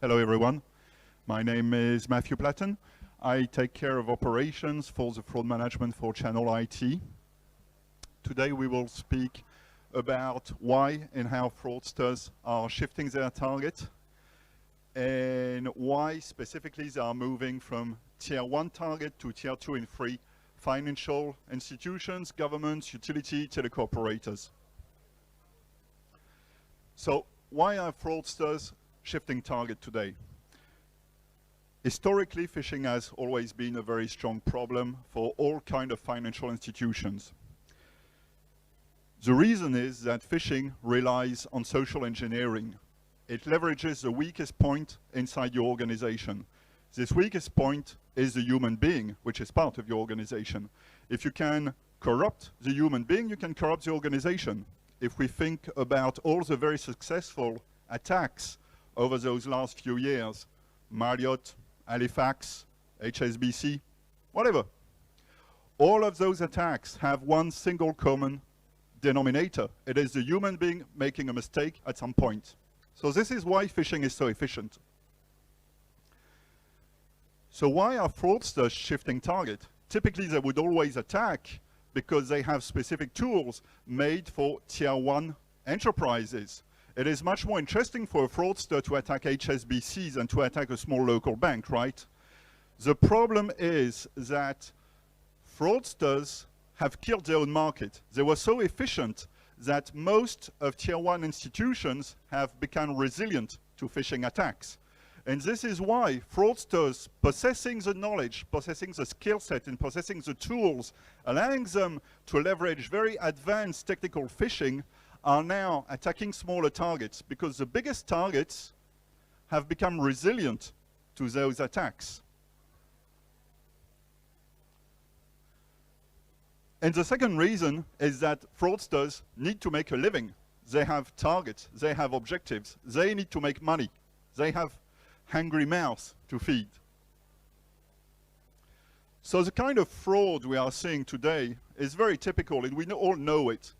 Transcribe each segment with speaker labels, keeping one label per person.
Speaker 1: Hello everyone, my name is Matthew Platten. I take care of operations for the fraud management for Channel IT. Today we will speak about why and how fraudsters are shifting their target and why specifically they are moving from tier 1 target to tier 2 and 3 financial institutions, governments, utility, telecom operators. So why are fraudsters shifting target today? Historically, phishing has always been a very strong problem for all kinds of financial institutions. The reason is that phishing relies on social engineering. It leverages the weakest point inside your organization. This weakest point is the human being, which is part of your organization. If you can corrupt the human being, you can corrupt the organization. If we think about all the very successful attacks over those last few years, Marriott, Halifax, HSBC, whatever. All of those attacks have one single common denominator. It is the human being making a mistake at some point. So this is why phishing is so efficient. So why are fraudsters shifting target? Typically they would always attack because they have specific tools made for tier 1 enterprises. It is much more interesting for a fraudster to attack HSBCs than to attack a small local bank, right? The problem is that fraudsters have killed their own market. They were so efficient that most of tier 1 institutions have become resilient to phishing attacks. And this is why fraudsters possessing the knowledge, possessing the skill set, and possessing the tools, allowing them to leverage very advanced technical phishing, are now attacking smaller targets because the biggest targets have become resilient to those attacks. And the second reason is that fraudsters need to make a living. They have targets, they have objectives, they need to make money. They have hungry mouths to feed. So the kind of fraud we are seeing today is very typical, and we all know it.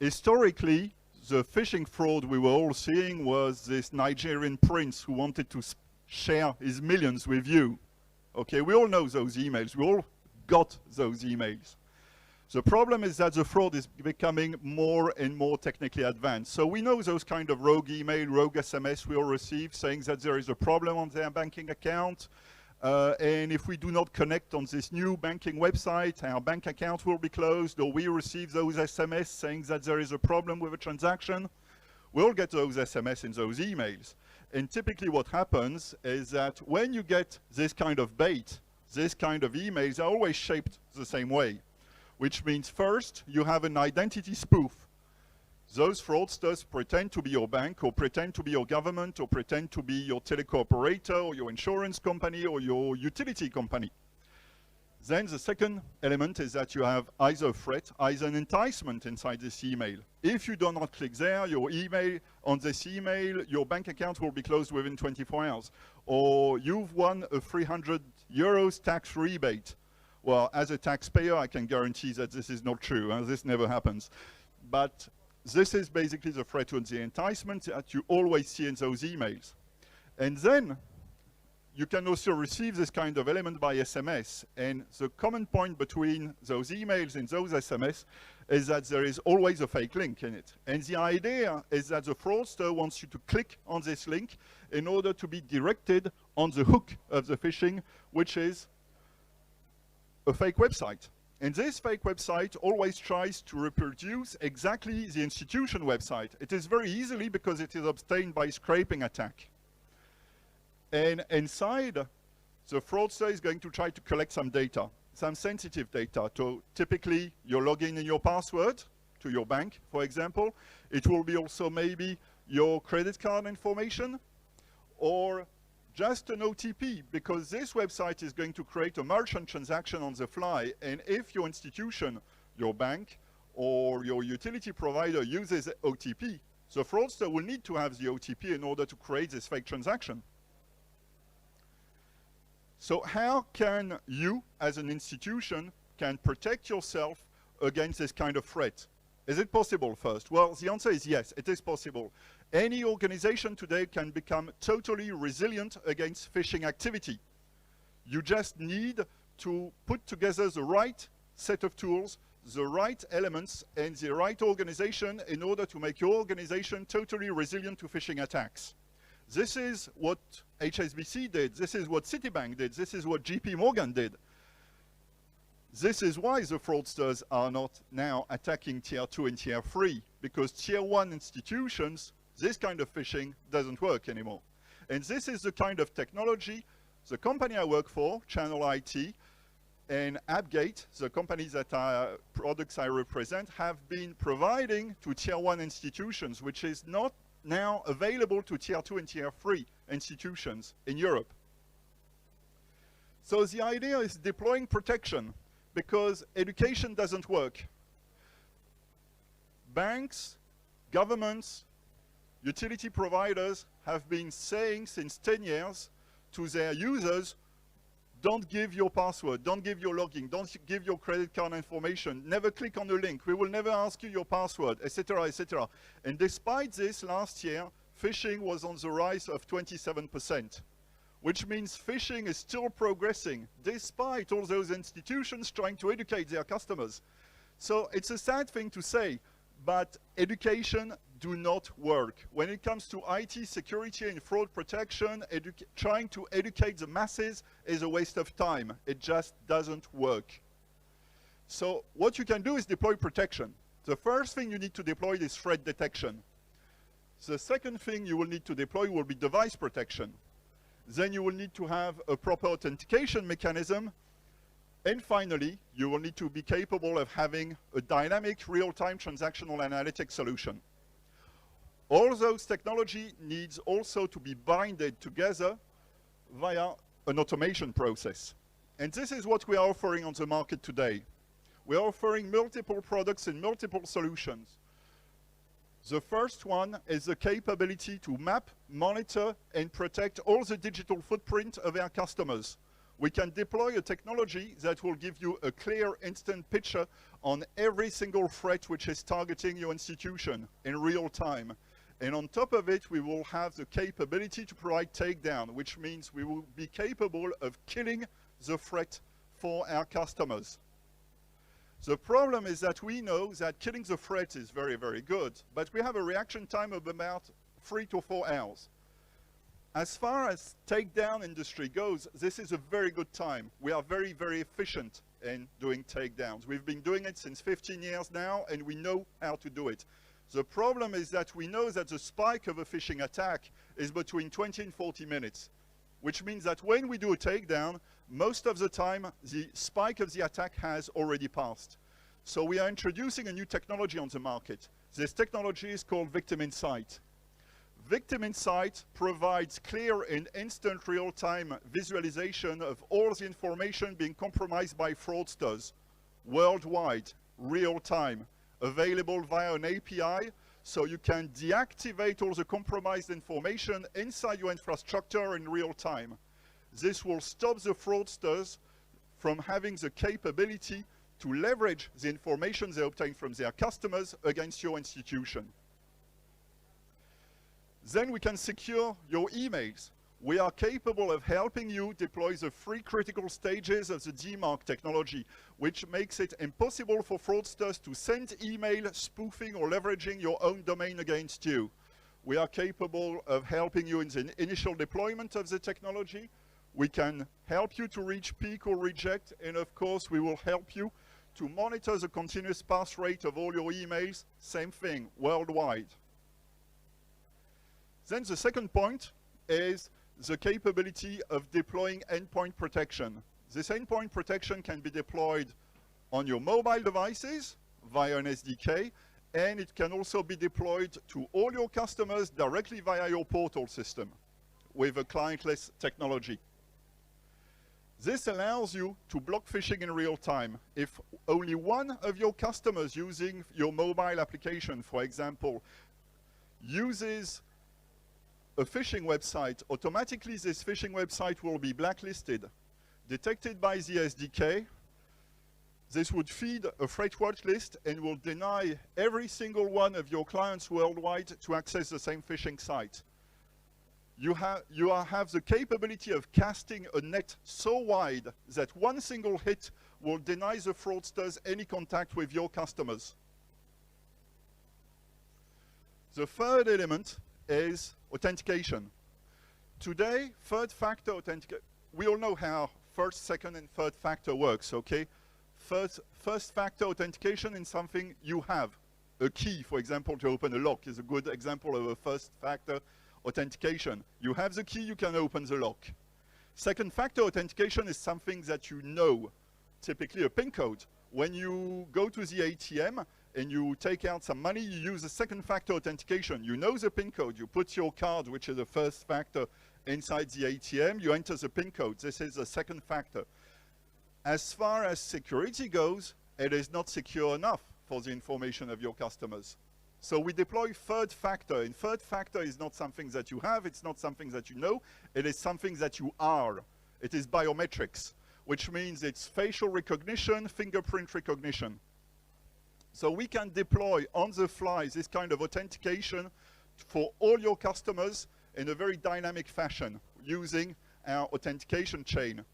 Speaker 1: Historically, the phishing fraud we were all seeing was this Nigerian prince who wanted to share his millions with you. Okay, we all know those emails. We all got those emails. The problem is that the fraud is becoming more and more technically advanced. So we know those kind of rogue email, rogue SMS we all receive saying that there is a problem on their banking account. And if we do not connect on this new banking website, our bank account will be closed, or we receive those SMS saying that there is a problem with a transaction. We'll get those SMS and those emails. And typically what happens is that when you get this kind of bait, this kind of emails are always shaped the same way. Which means first, you have an identity spoof. Those fraudsters pretend to be your bank, or pretend to be your government, or pretend to be your telecom operator, or your insurance company, or your utility company. Then the second element is that you have either a threat, either an enticement inside this email. If you do not click there, your email, on this email, your bank account will be closed within 24 hours. Or you've won a 300 euros tax rebate. Well, as a taxpayer, I can guarantee that this is not true, and this never happens. But this is basically the threat and the enticement that you always see in those emails. And then you can also receive this kind of element by SMS. And the common point between those emails and those SMS is that there is always a fake link in it. And the idea is that the fraudster wants you to click on this link in order to be directed on the hook of the phishing, which is a fake website. And this fake website always tries to reproduce exactly the institution website. It is very easily because it is obtained by scraping attack. And inside, the fraudster is going to try to collect some data, some sensitive data. So typically, your login and your password to your bank, for example. It will be also maybe your credit card information, or just an OTP, because this website is going to create a merchant transaction on the fly, and if your institution, your bank, or your utility provider uses OTP, the fraudster will need to have the OTP in order to create this fake transaction. So how can you, as an institution, can protect yourself against this kind of threat? Is it possible first? Well, the answer is yes, it is possible. Any organization today can become totally resilient against phishing activity. You just need to put together the right set of tools, the right elements, and the right organization in order to make your organization totally resilient to phishing attacks. This is what HSBC did, this is what Citibank did, this is what JP Morgan did. This is why the fraudsters are not now attacking tier 2 and tier 3, because tier 1 institutions, this kind of phishing doesn't work anymore. And this is the kind of technology the company I work for, Channel IT, and AppGate, the companies that are products I represent, have been providing to tier 1 institutions, which is not now available to tier 2 and tier 3 institutions in Europe. So the idea is deploying protection, because education doesn't work. Banks, governments, utility providers have been saying since 10 years to their users, don't give your password, don't give your login, don't give your credit card information, never click on the link, we will never ask you your password, etc., etc. And despite this, last year, phishing was on the rise of 27%. Which means phishing is still progressing, despite all those institutions trying to educate their customers. So it's a sad thing to say, but education do not work. When it comes to IT security and fraud protection, trying to educate the masses is a waste of time. It just doesn't work. So what you can do is deploy protection. The first thing you need to deploy is threat detection. The second thing you will need to deploy will be device protection. Then you will need to have a proper authentication mechanism. And finally, you will need to be capable of having a dynamic real-time transactional analytics solution. All those technology needs also to be binded together via an automation process. And this is what we are offering on the market today. We are offering multiple products and multiple solutions. The first one is the capability to map, monitor, and protect all the digital footprint of our customers. We can deploy a technology that will give you a clear, instant picture on every single threat which is targeting your institution in real time. And on top of it, we will have the capability to provide takedown, which means we will be capable of killing the threat for our customers. The problem is that we know that killing the threat is very, very good, but we have a reaction time of about 3 to 4 hours. As far as takedown industry goes, this is a very good time. We are very, very efficient in doing takedowns. We've been doing it since 15 years now, and we know how to do it. The problem is that we know that the spike of a phishing attack is between 20 and 40 minutes, which means that when we do a takedown, most of the time, the spike of the attack has already passed. So we are introducing a new technology on the market. This technology is called Victim Insight. Victim Insight provides clear and instant real-time visualization of all the information being compromised by fraudsters worldwide, real-time, available via an API, so you can deactivate all the compromised information inside your infrastructure in real time. This will stop the fraudsters from having the capability to leverage the information they obtain from their customers against your institution. Then we can secure your emails. We are capable of helping you deploy the 3 critical stages of the DMARC technology, which makes it impossible for fraudsters to send email spoofing or leveraging your own domain against you. We are capable of helping you in the initial deployment of the technology. We can help you to reach peak or reject, and of course we will help you to monitor the continuous pass rate of all your emails, same thing, worldwide. Then the second point is the capability of deploying endpoint protection. This endpoint protection can be deployed on your mobile devices via an SDK, and it can also be deployed to all your customers directly via your portal system with a clientless technology. This allows you to block phishing in real time. If only one of your customers using your mobile application, for example, uses a phishing website, automatically this phishing website will be blacklisted, detected by the SDK. This would feed a threat watch list and will deny every single one of your clients worldwide to access the same phishing site. You have the capability of casting a net so wide that one single hit will deny the fraudsters any contact with your customers. The third element is authentication. Today, third-factor authentication, we all know how first, second, and third factor works, okay? First-factor authentication is something you have. A key, for example, to open a lock is a good example of a first-factor authentication. You have the key, you can open the lock. Second-factor authentication is something that you know, typically a PIN code. When you go to the ATM and you take out some money, you use a second-factor authentication. You know the PIN code. You put your card, which is the first factor, inside the ATM. You enter the PIN code. This is the second factor. As far as security goes, it is not secure enough for the information of your customers. So we deploy third factor, and third factor is not something that you have, it's not something that you know, it is something that you are. It is biometrics, which means it's facial recognition, fingerprint recognition. So we can deploy on the fly this kind of authentication for all your customers in a very dynamic fashion using our authentication chain.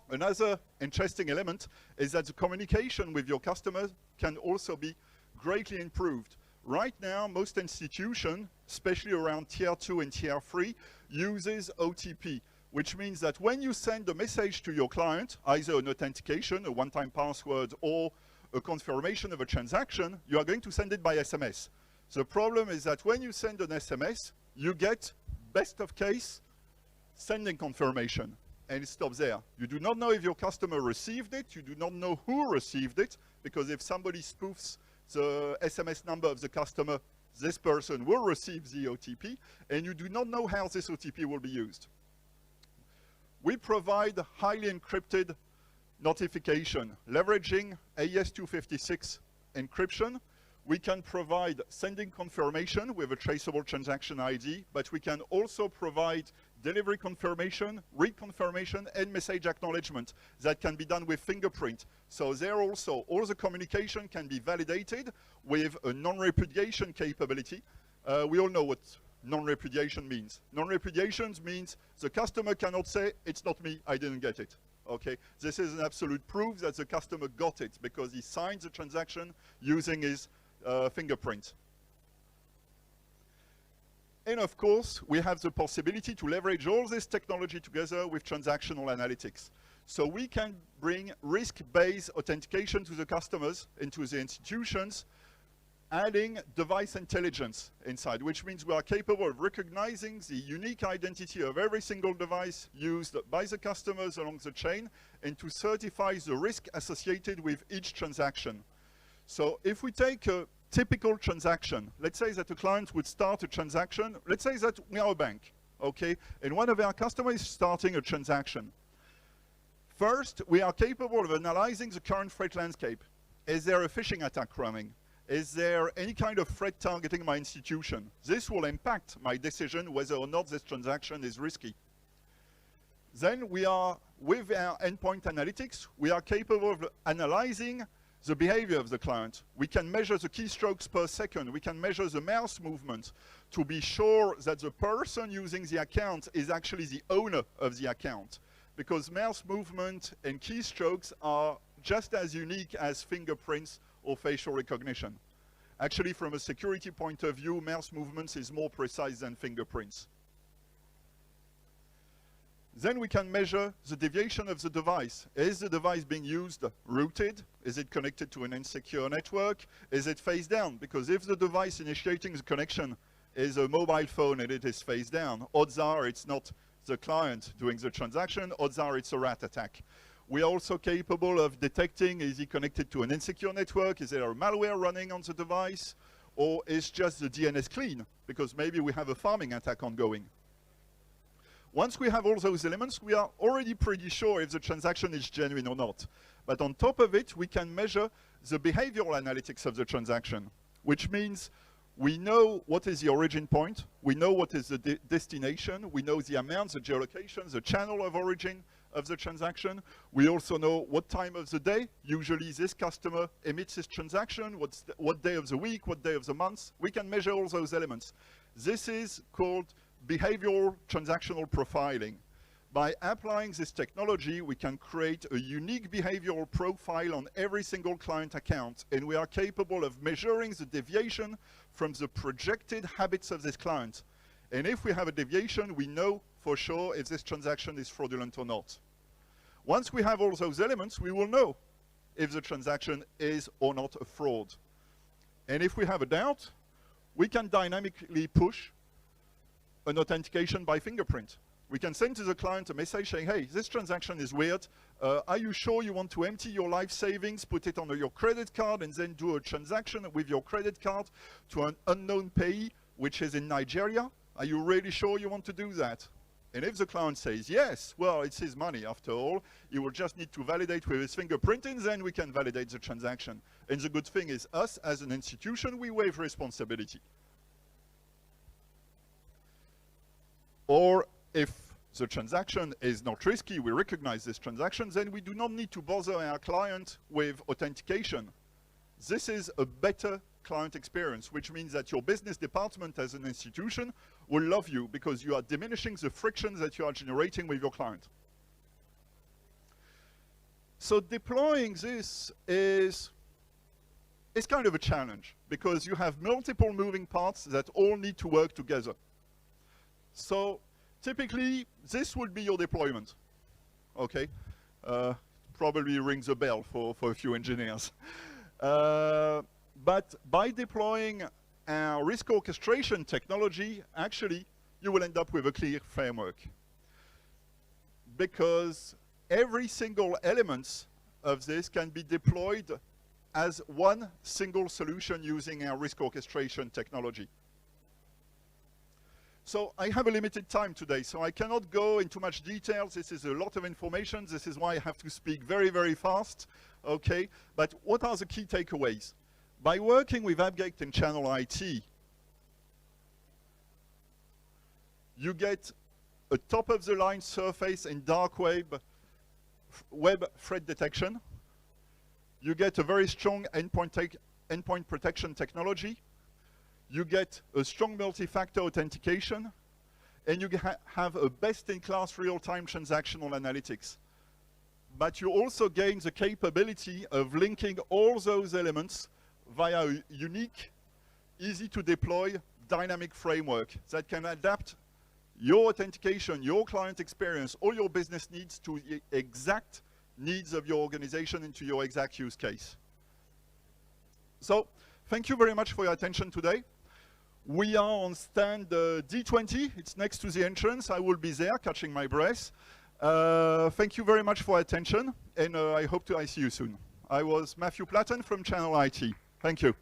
Speaker 1: Another interesting element is that the communication with your customers can also be greatly improved. Right now, most institutions, especially around tier 2 and tier 3, uses OTP, which means that when you send a message to your client, either an authentication, a one-time password, or a confirmation of a transaction, you are going to send it by SMS. The problem is that when you send an SMS, you get, best of case, sending confirmation. And it stops there. You do not know if your customer received it, you do not know who received it, because if somebody spoofs the SMS number of the customer, this person will receive the OTP, and you do not know how this OTP will be used. We provide highly encrypted notification. Leveraging AES-256 encryption, we can provide sending confirmation with a traceable transaction ID, but we can also provide delivery confirmation, read confirmation, and message acknowledgement that can be done with fingerprint. So there also, all the communication can be validated with a non-repudiation capability. We all know what non-repudiation means. Non-repudiation means the customer cannot say, it's not me, I didn't get it. Okay, this is an absolute proof that the customer got it because he signed the transaction using his fingerprint. And of course, we have the possibility to leverage all this technology together with transactional analytics. So we can bring risk-based authentication to the customers and to the institutions, adding device intelligence inside, which means we are capable of recognizing the unique identity of every single device used by the customers along the chain and to certify the risk associated with each transaction. So if we take a typical transaction, let's say that a client would start a transaction, let's say that we are a bank, okay, and one of our customers is starting a transaction. First, we are capable of analyzing the current threat landscape. Is there a phishing attack running? Is there any kind of threat targeting my institution? This will impact my decision whether or not this transaction is risky. Then we are, with our endpoint analytics, we are capable of analyzing the behavior of the client. We can measure the keystrokes per second. We can measure the mouse movement to be sure that the person using the account is actually the owner of the account. Because mouse movement and keystrokes are just as unique as fingerprints or facial recognition. Actually, from a security point of view, mouse movements is more precise than fingerprints. Then we can measure the deviation of the device. Is the device being used rooted? Is it connected to an insecure network? Is it face down? Because if the device initiating the connection is a mobile phone and it is face down, odds are it's not the client doing the transaction, odds are it's a rat attack. We are also capable of detecting, is he connected to an insecure network? Is there a malware running on the device? Or is just the DNS clean? Because maybe we have a farming attack ongoing. Once we have all those elements, we are already pretty sure if the transaction is genuine or not. But on top of it, we can measure the behavioral analytics of the transaction, which means we know what is the origin point, we know what is the destination, we know the amount, the geolocation, the channel of origin, of the transaction. We also know what time of the day usually this customer emits this transaction, what day of the week, what day of the month. We can measure all those elements. This is called behavioral transactional profiling. By applying this technology, we can create a unique behavioral profile on every single client account, and we are capable of measuring the deviation from the projected habits of this client. And if we have a deviation, we know for sure if this transaction is fraudulent or not. Once we have all those elements, we will know if the transaction is or not a fraud. And if we have a doubt, we can dynamically push an authentication by fingerprint. We can send to the client a message saying, hey, this transaction is weird. Are you sure you want to empty your life savings, put it on your credit card, and then do a transaction with your credit card to an unknown payee, which is in Nigeria? Are you really sure you want to do that? And if the client says yes, well, it's his money after all. He will just need to validate with his fingerprint, and then we can validate the transaction. And the good thing is, us as an institution, we waive responsibility. Or if the transaction is not risky, we recognize this transaction, then we do not need to bother our client with authentication. This is a better client experience, which means that your business department as an institution will love you because you are diminishing the frictions that you are generating with your client. So deploying this is kind of a challenge because you have multiple moving parts that all need to work together. So typically, this would be your deployment, okay? Probably rings a bell for a few engineers. But by deploying our risk orchestration technology, actually, you will end up with a clear framework. Because every single element of this can be deployed as one single solution using our risk orchestration technology. So I have a limited time today, so I cannot go into much detail. This is a lot of information. This is why I have to speak very, very fast, okay? But what are the key takeaways? By working with AppGate and Channel IT, you get a top-of-the-line surface and dark web threat detection. You get a very strong endpoint protection technology. You get a strong multi-factor authentication, and you have a best-in-class real-time transactional analytics. But you also gain the capability of linking all those elements via a unique, easy-to-deploy, dynamic framework that can adapt your authentication, your client experience, all your business needs to the exact needs of your organization and to your exact use case. So, thank you very much for your attention today. We are on stand D20. It's next to the entrance. I will be there catching my breath. Thank you very much for your attention, and I hope to see you soon. I was Matthew Platten from Channel IT. Thank you.